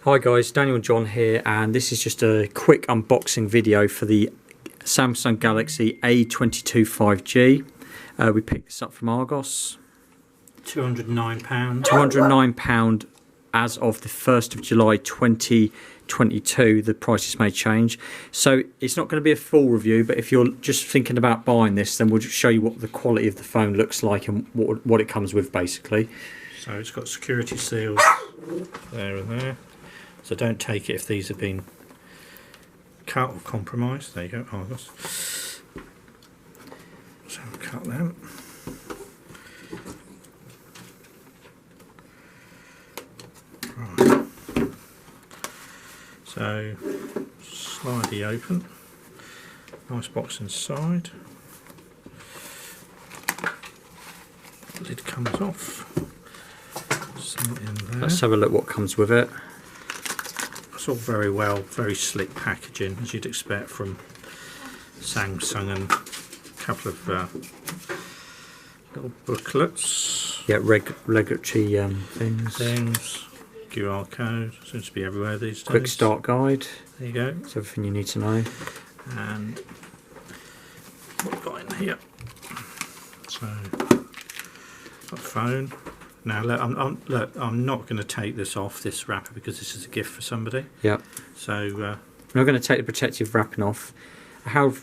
Hi guys, Daniel and John here, and this is just a quick unboxing video for the Samsung Galaxy A22 5G. We picked this up from Argos. £209. £209 as of the 1st of July 2022. The prices may change. So it's not going to be a full review, but if you're just thinking about buying this, then we'll just show you what the quality of the phone looks like and what it comes with basically. So it's got security seals there and there. So don't take it if these have been cut or compromised. There you go, Argos. So I'll cut them. Right. So slidey open. Nice box inside. Lid comes off. Something in there. Let's have a look what comes with it. It's all very slick packaging, as you'd expect from Samsung, and a couple of little booklets. Yeah, regulatory things. QR code seems to be everywhere these days. Quick start guide. There you go. That's everything you need to know. And what we've got in here. So, got a phone. Now look, I'm not going to take this off, this wrapper, because this is a gift for somebody. Yeah. So we're not going to take the protective wrapping off. How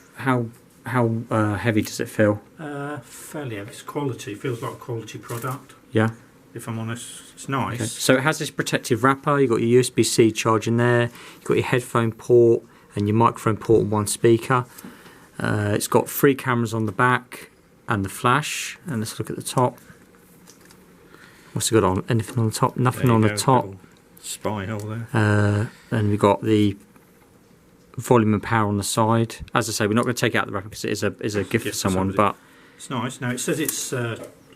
heavy does it feel? Fairly heavy. It's quality. Feels like a quality product. Yeah. If I'm honest, it's nice. Okay. So it has this protective wrapper. You've got your USB-C charging there. You've got your headphone port and your microphone port and one speaker. It's got 3 cameras on the back and the flash. And let's look at the top. What's it got on? Anything on the top? Nothing on the top. Spy hole there. Then we've got the volume and power on the side. As I say, we're not going to take out the wrapper because it is a gift for someone. But it's nice. Now it says it's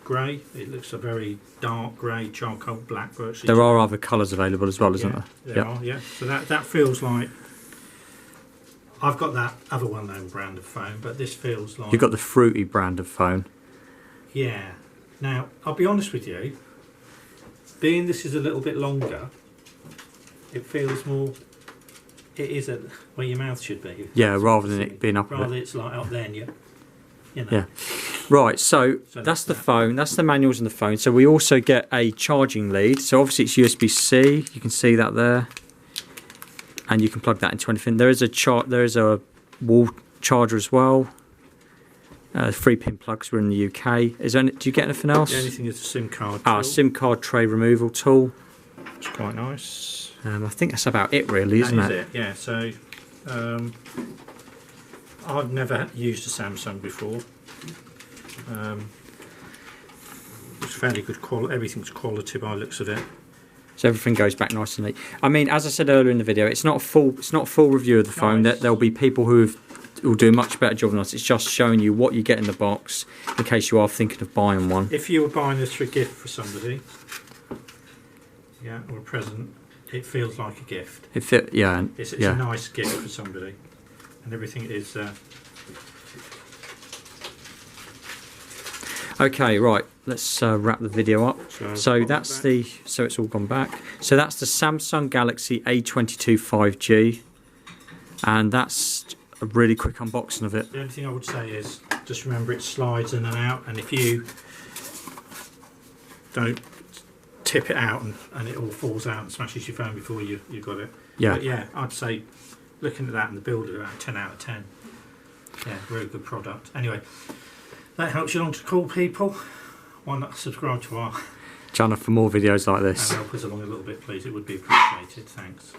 grey. It looks a very dark grey, charcoal black virtually. There are other colours available as well, isn't there? There are, yeah. So that feels like, I've got that other well-known brand of phone, but this feels like... You've got the fruity brand of phone. Yeah. Now, I'll be honest with you, being this is a little bit longer, it feels more... It is where your mouth should be. Yeah, rather than it being up a bit. Rather it's like up there and you know. Yeah. Right, so that's the phone, that's the manuals on the phone. So we also get a charging lead. So obviously it's USB-C, you can see that there. And you can plug that into anything. There is a wall charger as well. 3-pin plugs, we're in the UK. Do you get anything else? The only thing is a SIM card tool. SIM card tray removal tool. It's quite nice. I think that's about it really, isn't it? That is it, yeah. So I've never used a Samsung before. It's fairly good quality. Everything's quality by the looks of it. So everything goes back nice and neat. I mean, as I said earlier in the video, it's not a full review of the phone. Nice. There'll be people who will do a much better job than us. It's just showing you what you get in the box in case you are thinking of buying one. If you were buying this for a gift for somebody, yeah, or a present, it feels like a gift. It's a nice gift for somebody, and everything is. Okay, right. Let's wrap the video up. So it's all gone back. So that's the Samsung Galaxy A22 5G, and that's a really quick unboxing of it. The only thing I would say is just remember it slides in and out, and if you don't tip it out and it all falls out and smashes your phone before you got it. Yeah. But yeah, I'd say looking at that and the builder, around 10 out of 10. Yeah, very good product. Anyway, that helps you along to cool people. Why not subscribe to our channel for more videos like this? And help us along a little bit, please. It would be appreciated. Thanks.